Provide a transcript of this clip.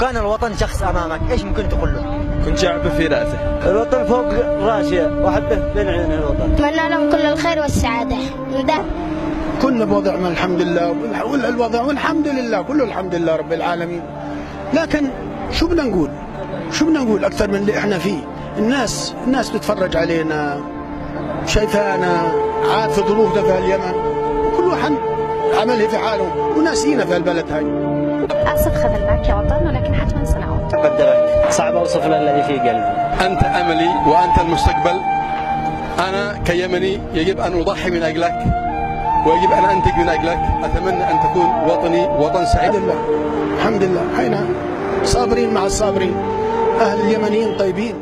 كان الوطن شخص أمامك، إيش ممكن تقول له؟ كنت شعبه في رأسه. الوطن فوق راسي وأحبه بين عيون الوطن. أتمنى لهم كل الخير والسعادة. كنا بوضعنا الحمد لله، والوضع والحمد لله كله الحمد لله رب العالمين. لكن شو بدنا نقول؟ شو بدنا نقول أكثر من اللي إحنا فيه؟ الناس بتتفرج علينا، شايفانا عاد في ظروفنا في اليمن، كل واحد عمله في حاله وناسينا في البلد هاي. آسف خذلناك يا وطن، ولكن حتما سنعود. قدرك صعب أوصف له الذي في قلبي. أنت أملي وأنت المستقبل. أنا كيمني يجب أن أضحي من أجلك ويجب أن أنتج من أجلك. أتمنى أن تكون وطني وطن سعيد. الحمد لله حينا صابرين مع الصابرين. أهل اليمنيين طيبين.